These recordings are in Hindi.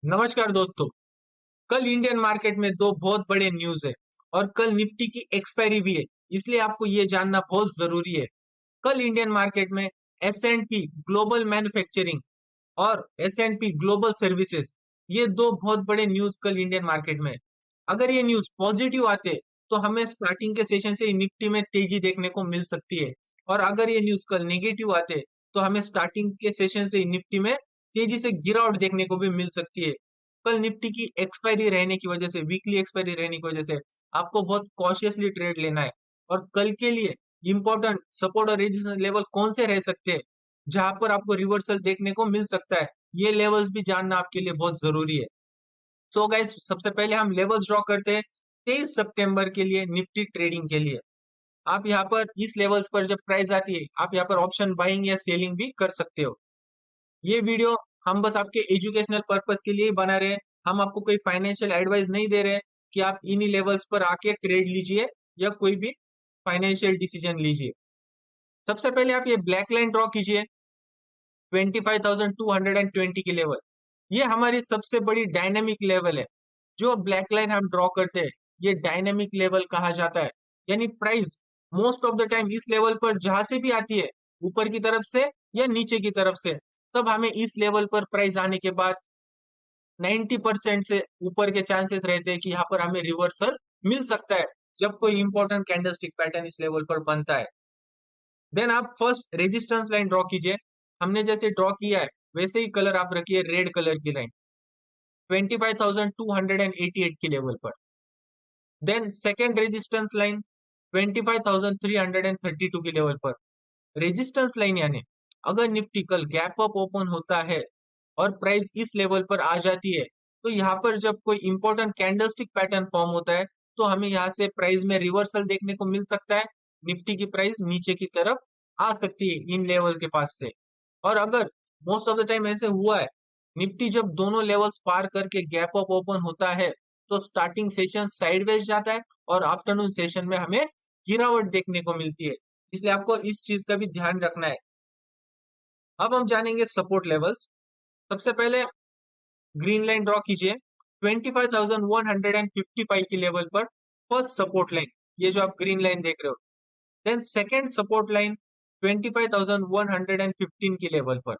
नमस्कार दोस्तों। कल इंडियन मार्केट में दो बहुत बड़े न्यूज है और कल निफ्टी की एक्सपायरी भी है। इसलिए आपको ये जानना बहुत जरूरी है। कल इंडियन मार्केट में एस&पी ग्लोबल मैन्युफैक्चरिंग और एस&पी ग्लोबल सर्विसेज, ये दो बहुत बड़े न्यूज कल इंडियन मार्केट में है। अगर ये न्यूज पॉजिटिव आते तो हमें स्टार्टिंग के सेशन से ही निफ्टी में तेजी देखने को मिल सकती है। और अगर ये न्यूज कल नेगेटिव आते तो हमें स्टार्टिंग के सेशन से ही निफ्टी में तेजी से गिरावट देखने को भी मिल सकती है। कल निफ्टी की एक्सपायरी रहने की वजह से, वीकली एक्सपायरी रहने की वजह से आपको बहुत कॉशियसली ट्रेड लेना है। और कल के लिए इंपॉर्टेंट सपोर्ट और रेजिस्टेंस लेवल कौन से रह सकते हैं जहां पर आपको रिवर्सल देखने को मिल सकता है, ये लेवल्स भी जानना आपके लिए बहुत जरूरी है। सो गाइस, सबसे पहले हम लेवल्स ड्रॉ करते हैं 23 सितंबर के लिए निफ्टी ट्रेडिंग के लिए। आप यहाँ पर इस लेवल्स पर जब प्राइस आती है, आप यहाँ पर ऑप्शन बाइंग या सेलिंग भी कर सकते हो। ये वीडियो हम बस आपके एजुकेशनल पर्पस के लिए ही बना रहे हैं। हम आपको कोई फाइनेंशियल एडवाइस नहीं दे रहे हैं कि आप इन्हीं लेवल्स पर आके ट्रेड लीजिए या कोई भी फाइनेंशियल डिसीजन लीजिए। सबसे पहले आप ये ब्लैक लाइन ड्रॉ कीजिए 25,220 की लेवल। ये हमारी सबसे बड़ी डायनेमिक लेवल है। जो ब्लैक लाइन हम ड्रॉ करते हैं, ये डायनेमिक लेवल कहा जाता है। यानी price most of the time इस लेवल पर जहां से भी आती है, ऊपर की तरफ से या नीचे की तरफ से, तब हमें इस लेवल पर प्राइस आने के बाद 90% से ऊपर के चांसेस रहते हैं कि यहाँ पर हमें रिवर्सल मिल सकता है जब कोई इंपॉर्टेंट कैंडलस्टिक पैटर्न इस लेवल पर बनता है। देन आप फर्स्ट रेजिस्टेंस लाइन ड्रॉ कीजिए। हमने जैसे ड्रॉ किया है वैसे ही कलर आप रखिए, रेड कलर की लाइन 25,288 की लेवल पर। देन सेकेंड रेजिस्टेंस लाइन 25,332 की लेवल पर। रेजिस्टेंस लाइन यानी अगर निफ्टी कल गैप अप ओपन होता है और प्राइस इस लेवल पर आ जाती है, तो यहाँ पर जब कोई इंपॉर्टेंट कैंडलस्टिक पैटर्न फॉर्म होता है तो हमें यहाँ से प्राइस में रिवर्सल देखने को मिल सकता है। निफ्टी की प्राइस नीचे की तरफ आ सकती है इन लेवल के पास से। और अगर मोस्ट ऑफ द टाइम ऐसे हुआ है, निफ्टी जब दोनों लेवल्स पार करके गैप अप ओपन होता है तो स्टार्टिंग सेशन साइडवेज जाता है और आफ्टरनून सेशन में हमें गिरावट देखने को मिलती है। इसलिए आपको इस चीज का भी ध्यान रखना है। अब हम जानेंगे सपोर्ट लेवल्स। सबसे पहले ग्रीन लाइन ड्रॉ कीजिए 25,155 की लेवल पर। फर्स्ट सपोर्ट लाइन ये जो आप ग्रीन लाइन देख रहे हो। देन सेकेंड सपोर्ट लाइन 25,115 की लेवल पर।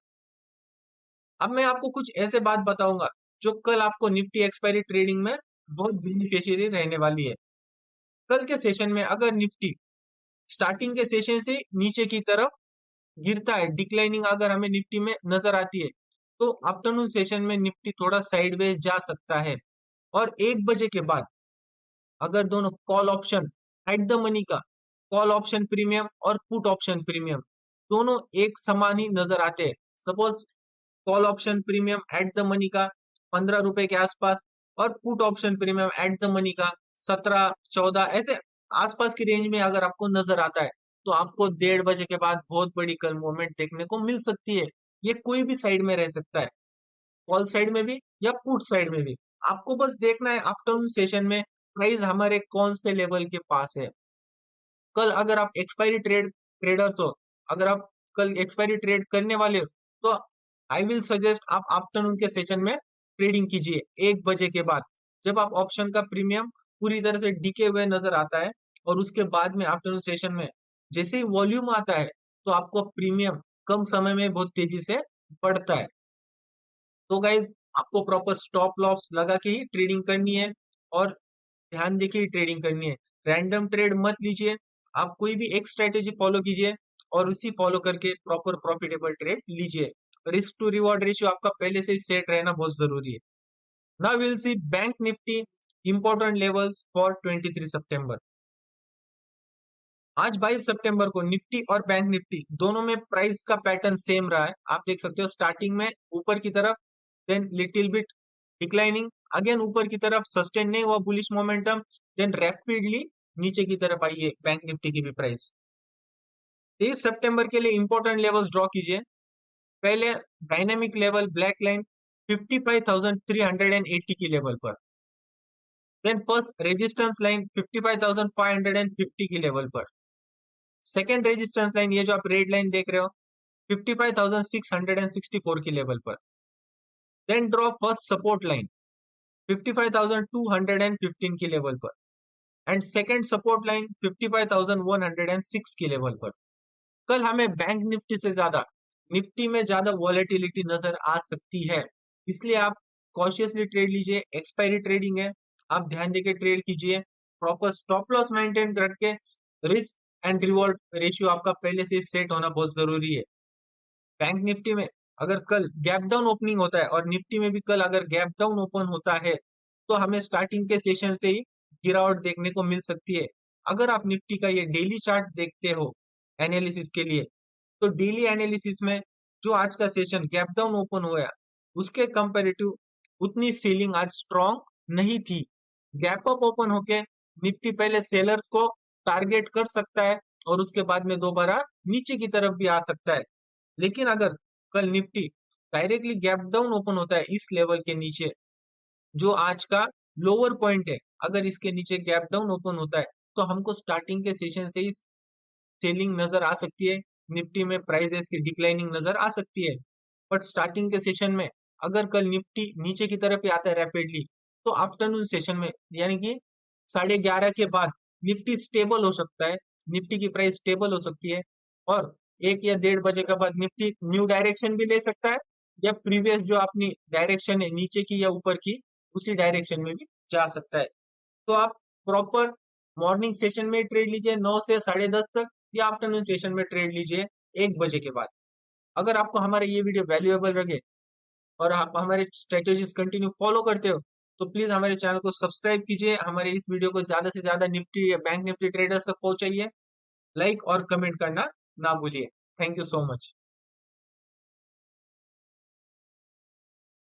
अब मैं आपको कुछ ऐसे बात बताऊंगा जो कल आपको निफ्टी एक्सपायरी ट्रेडिंग में बहुत बेनिफिशियरी रहने वाली है। कल के सेशन में अगर निफ्टी स्टार्टिंग के सेशन से नीचे की तरफ गिरता है, डिक्लाइनिंग अगर हमें निफ्टी में नजर आती है, तो आफ्टरनून सेशन में निफ्टी थोड़ा साइडवेज जा सकता है। और 1 बजे के बाद अगर दोनों call option at the money का कॉल ऑप्शन प्रीमियम और पुट ऑप्शन प्रीमियम दोनों एक समान ही नजर आते हैं। Suppose call option premium at the money का 15 रुपए के आसपास और put option premium at the money का 17-14 ऐसे आसपास की रेंज में अगर आपको नजर आता है, तो आपको 1:30 बजे के बाद बहुत बड़ी कल मूवमेंट देखने को मिल सकती है। ये कोई भी साइड में रह सकता है, कॉल साइड में भी या पुट साइड में भी। आपको बस देखना है आफ्टरनून सेशन में प्राइस हमारे कौन से लेवल के पास है। कल अगर आप एक्सपायरी ट्रेडर्स हो, अगर आप कल एक्सपायरी ट्रेड करने वाले हो, तो आई विल सजेस्ट आप आफ्टरनून के सेशन में ट्रेडिंग कीजिए 1 बजे के बाद, जब आप ऑप्शन का प्रीमियम पूरी तरह से डिके हुए नजर आता है। और उसके बाद में आफ्टरनून सेशन में जैसे ही वॉल्यूम आता है, तो आपको प्रीमियम कम समय में बहुत तेजी से बढ़ता है। तो गाइज, आपको प्रॉपर स्टॉप लॉस लगा के ही ट्रेडिंग करनी है और ध्यान देके ही ट्रेडिंग करनी है। रैंडम ट्रेड मत लीजिए। आप कोई भी एक स्ट्रेटेजी फॉलो कीजिए और उसी फॉलो करके प्रॉपर प्रॉफिटेबल ट्रेड लीजिए। रिस्क टू रिवॉर्ड रेशियो आपका पहले से ही सेट रहना बहुत जरूरी है। Now will see bank Nifty important levels for 23 सितंबर। आज 22 सितंबर को निफ्टी और बैंक निफ्टी दोनों में प्राइस का पैटर्न सेम रहा है। आप देख सकते हो स्टार्टिंग में ऊपर की तरफ, then little bit declining, again ऊपर की तरफ सस्टेन नहीं हुआ बुलिश मोमेंटम, देन रैपिडली नीचे की तरफ आई है बैंक निफ्टी की भी प्राइस। 23 सितंबर के लिए इंपॉर्टेंट लेवल्स ड्रॉ कीजिए। पहले डायनेमिक लेवल ब्लैक लाइन 55,380 की लेवल पर। देन फर्स्ट रेजिस्टेंस लाइन 55,550 की लेवल पर। सेकेंड रेजिस्टेंस लाइन ये जो आप रेड लाइन देख रहे हो 55,664 की लेवल पर। Then draw first support line 55,215 के लेवल पर एंड सेकंड सपोर्ट लाइन 55,106 के लेवल पर। कल हमें बैंक निफ्टी से ज्यादा निफ्टी में ज्यादा वॉलेटिलिटी नजर आ सकती है, इसलिए आप कॉशियसली ट्रेड लीजिए। एक्सपायरी ट्रेडिंग है, आप ध्यान देके ट्रेड कीजिए। प्रॉपर स्टॉप लॉस मेंटेन करके रिस्क एंड रिवॉर्ड रेशियो आपका पहले से सेट होना बहुत जरूरी है। बैंक निफ्टी में अगर कल गैप डाउन ओपनिंग होता है और निफ्टी में भी कल अगर गैप डाउन ओपन होता है तो हमें स्टार्टिंग के सेशन से ही गिरावट देखने को मिल सकती है। अगर आप निफ्टी का ये डेली चार्ट देखते हो एनालिसिस के लिए, तो डेली एनालिसिस में जो आज का सेशन गैप डाउन ओपन हुआ उसके कंपेरेटिव उतनी सेलिंग आज स्ट्रॉन्ग नहीं थी। गैप अप ओपन होके निफ्टी पहले सेलर्स को टारगेट कर सकता है और उसके बाद में दोबारा नीचे की तरफ भी आ सकता है। लेकिन अगर कल Nifty directly gap down open होता है इस लेवल के नीचे जो आज का लोअर पॉइंट है, अगर इसके नीचे गैप डाउन ओपन होता है तो हमको स्टार्टिंग के सेशन से ही सेलिंग नजर आ सकती है, निफ्टी में प्राइसेस की डिक्लाइनिंग नजर आ सकती है। बट स्टार्टिंग के सेशन में अगर कल निफ्टी नीचे की तरफ ही आता है रैपिडली, तो आफ्टरनून सेशन में यानी कि 11:30 के बाद निफ्टी स्टेबल हो सकता है, निफ्टी की प्राइस स्टेबल हो सकती है और 1 या 1:30 बजे के बाद निफ्टी न्यू डायरेक्शन भी ले सकता है या प्रीवियस जो अपनी डायरेक्शन है नीचे की या ऊपर की उसी डायरेक्शन में भी जा सकता है। तो आप प्रॉपर मॉर्निंग सेशन में ट्रेड लीजिए 9 से 10:30 तक या आफ्टरनून सेशन में ट्रेड लीजिए 1 बजे के बाद। अगर आपको हमारे ये वीडियो वैल्यूएबल लगे और आप हमारे स्ट्रेटेजीज कंटिन्यू फॉलो करते हो तो प्लीज हमारे चैनल को सब्सक्राइब कीजिए, हमारे इस वीडियो को ज्यादा से ज्यादा निफ्टी या बैंक निफ्टी ट्रेडर्स तक पहुंचाइए, लाइक और कमेंट करना ना भूलिए। Thank you so much.